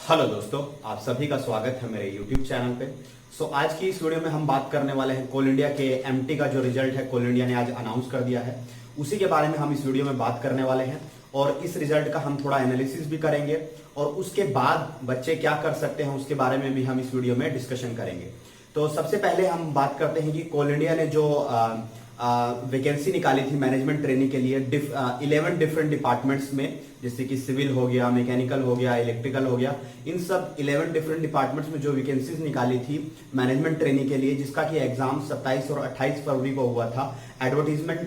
Hello दोस्तों, आप सभी का स्वागत है मेरे YouTube चैनल पे। आज की इस वीडियो में हम बात करने वाले हैं कोल इंडिया के एमटी का जो रिजल्ट है कोल इंडिया ने आज अनाउंस कर दिया है, उसी के बारे में हम इस वीडियो में बात करने वाले हैं। और इस रिजल्ट का हम थोड़ा एनालिसिस भी करेंगे और उसके बाद बच्चे क्या कर सकते हैं उसके बारे में भी हम इस वीडियो में डिस्कशन करेंगे। तो सबसे पहले हम बात करते हैं कि कोल इंडिया ने जो वैकेंसी निकाली थी मैनेजमेंट ट्रेनिंग के लिए 11 डिफरेंट डिपार्टमेंट्स में, जैसे कि सिविल हो गया, मैकेनिकल हो गया, इलेक्ट्रिकल हो गया। इन सब 11 डिफरेंट डिपार्टमेंट्स में जो वैकेंसीज निकाली थी मैनेजमेंट ट्रेनिंग के लिए, जिसका कि एग्जाम 27 और 28 फरवरी को हुआ था, एडवर्टीजमेंट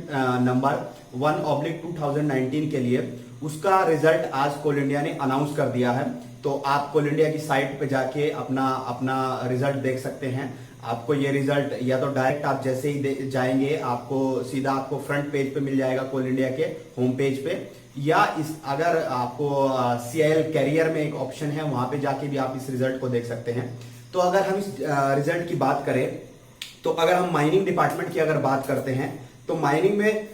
नंबर 1/2019 के लिए, उसका रिजल्ट आज कोल इंडिया ने अनाउंस कर दिया है। तो आप कोल इंडिया की साइट पे जाके अपना रिजल्ट देख सकते हैं। आपको ये रिजल्ट या तो डायरेक्ट आप जैसे ही जाएंगे आपको सीधा आपको फ्रंट पेज पे मिल जाएगा कोल इंडिया के होम पेज पे, या अगर आपको CIL कैरियर में एक ऑप्शन है वहां पे जाके भी आप इस रिजल्ट को देख सकते हैं। तो अगर हम इस रिजल्ट की बात करें तो अगर हम माइनिंग डिपार्टमेंट की अगर बात करते हैं तो माइनिंग में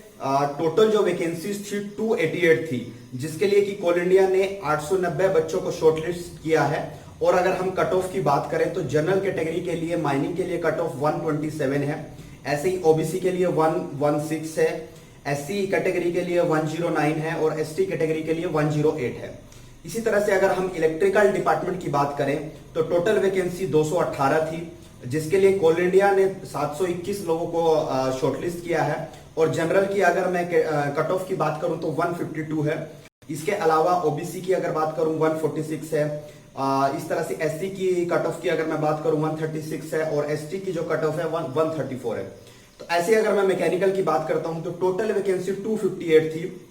टोटल जो वैकेंसीज थी 288 थी, जिसके लिए कि कोल इंडिया ने 890 बच्चों को शॉर्टलिस्ट किया है। और अगर हम कट ऑफ की बात करें तो जनरल कैटेगरी के लिए माइनिंग के लिए कट ऑफ 127 है, ऐसे ही ओबीसी के लिए 116 है, SC कैटेगरी के लिए 109 है और ST कैटेगरी के लिए 108 है। इसी तरह से अगर हम इलेक्ट्रिकल डिपार्टमेंट की बात करें तो टोटल वैकेंसी 218 थी, जिसके लिए कोल इंडिया ने 721 लोगों को शॉर्टलिस्ट किया है। और जनरल की अगर मैं कट ऑफ की बात करूं तो 152 है। इसके अलावा ओबीसी की अगर बात करूं 146 है। इस तरह से SC की कट ऑफ की अगर मैं बात करूं 136 है और ST की जो कट ऑफ है 134 है। तो ऐसे अगर मैं मैकेनिकल की बात करता हूं तो टोटल वैकेंसी 258 थी,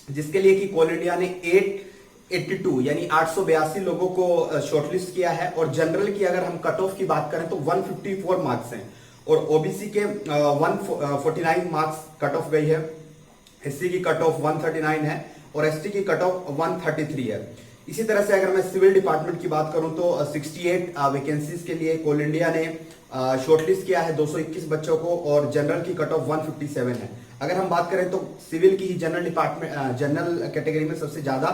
जिसके लिए कि कोल इंडिया ने 882 यानी 882 लोगों को शॉर्टलिस्ट किया है। और जनरल की अगर हम कट ऑफ की बात करें तो 154 मार्क्स हैं और ओबीसी के 149 मार्क्स कट ऑफ गई है, SC की कट ऑफ 139 है और ST की कट ऑफ 133 है। इसी तरह से अगर मैं सिविल डिपार्टमेंट की बात करूं तो 68 वैकेंसीज के लिए कोल इंडिया ने शॉर्टलिस्ट किया है 221 बच्चों को और जनरल की कट ऑफ 157 है। अगर हम बात करें तो सिविल की ही जनरल कैटेगरी में सबसे ज्यादा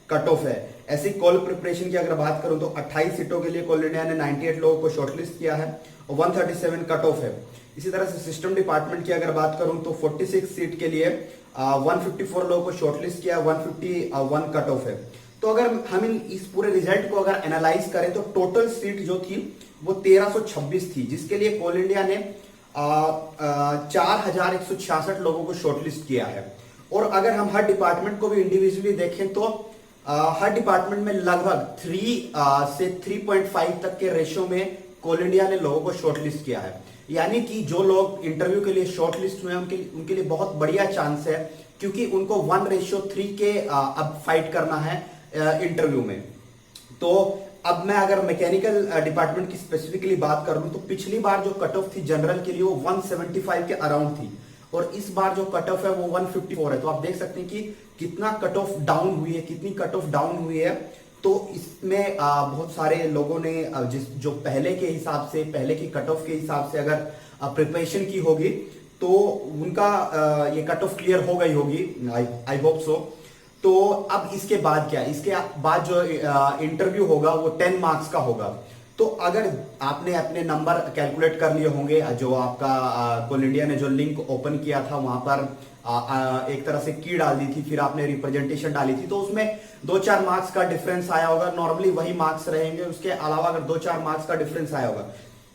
कट ऑफ है। ऐसी कॉल प्रिपरेशन की अगर बात करूं तो 28 सीटों के लिए कोल इंडिया ने 98 लोगों को शॉर्टलिस्ट किया है और 137 कट ऑफ है। इसी तरह से सिस्टम डिपार्टमेंट की अगर बात करूं तो 46 सीट के लिए 154 लोगों को शॉर्टलिस्ट किया, 151 कट ऑफ है। तो अगर हम इस पूरे रिजल्ट को अगर एनालाइज करें तो टोटल सीट जो थी वो 1326 थी, जिसके लिए कोल इंडिया ने 4166 लोगों को शॉर्टलिस्ट किया है। और अगर हम हर डिपार्टमेंट को भी इंडिविजुअली देखें तो हर डिपार्टमेंट में लगभग 3 से 3.5 तक के रेशियो में कोल इंडिया ने लोगों को शॉर्टलिस्ट किया है। यानी कि जो लोग इंटरव्यू के लिए शॉर्टलिस्ट हुए उनके लिए बहुत बढ़िया चांस है, क्योंकि उनको 1:3 के अब फाइट करना है इंटरव्यू में। तो अब मैं अगर मैकेनिकल डिपार्टमेंट की स्पेसिफिकली बात करूं तो पिछली बार जो कट ऑफ थी जनरल के लिए वो 175 के अराउंड थी और इस बार जो कट ऑफ है वो 154 है। तो आप देख सकते हैं कि कितना कट ऑफ डाउन हुई है, कितनी कट ऑफ डाउन हुई है। तो इसमें बहुत सारे लोगों ने जो पहले के हिसाब से, पहले की कट ऑफ के हिसाब से अगर प्रिपरेशन की होगी तो उनका ये कट ऑफ क्लियर हो गई होगी, आई होप सो। तो अब इसके बाद क्या, इसके बाद जो इंटरव्यू होगा वो 10 मार्क्स का होगा। तो अगर आपने अपने नंबर कैलकुलेट कर लिए होंगे, जो आपका कोल इंडिया ने जो लिंक ओपन किया था वहां पर एक तरह से की डाल दी थी, फिर आपने रिप्रेजेंटेशन डाली थी, तो उसमें 2-4 मार्क्स का डिफरेंस आया होगा। नॉर्मली वही मार्क्स रहेंगे, उसके अलावा अगर 2-4 मार्क्स का डिफरेंस आया होगा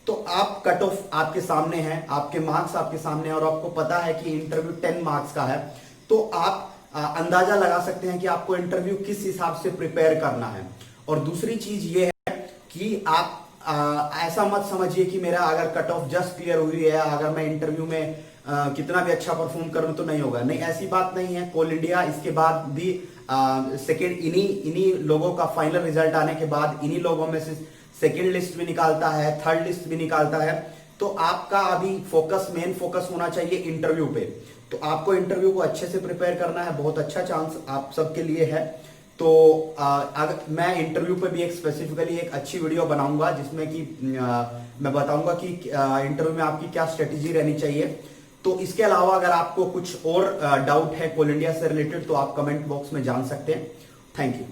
तो आप कट ऑफ आपके सामने है, आपके मार्क्स आपके सामने है और आपको पता है कि इंटरव्यू 10 मार्क्स का है, तो आप अंदाजा लगा सकते हैं कि आपको इंटरव्यू किस हिसाब से प्रिपेयर करना है। और दूसरी चीज ये है कि आप ऐसा मत समझिए कि मेरा अगर कट ऑफ जस्ट क्लियर हुई है, अगर मैं इंटरव्यू में कितना भी अच्छा परफॉर्म करूं तो नहीं होगा। नहीं, ऐसी बात नहीं है। कोल इंडिया इसके बाद भी सेकेंड इन्हीं लोगों का फाइनल रिजल्ट आने के बाद इन्हीं लोगों में से सेकेंड लिस्ट भी निकालता है, थर्ड लिस्ट भी निकालता है। तो आपका अभी मेन फोकस होना चाहिए इंटरव्यू पे। तो आपको इंटरव्यू को अच्छे से प्रिपेयर करना है, बहुत अच्छा चांस आप सबके लिए है। तो अगर मैं इंटरव्यू पे भी स्पेसिफिकली एक अच्छी वीडियो बनाऊंगा जिसमें कि मैं बताऊंगा कि इंटरव्यू में आपकी क्या स्ट्रेटेजी रहनी चाहिए। तो इसके अलावा अगर आपको कुछ और डाउट है कोल इंडिया से रिलेटेड तो आप कमेंट बॉक्स में जान सकते हैं। Thank you.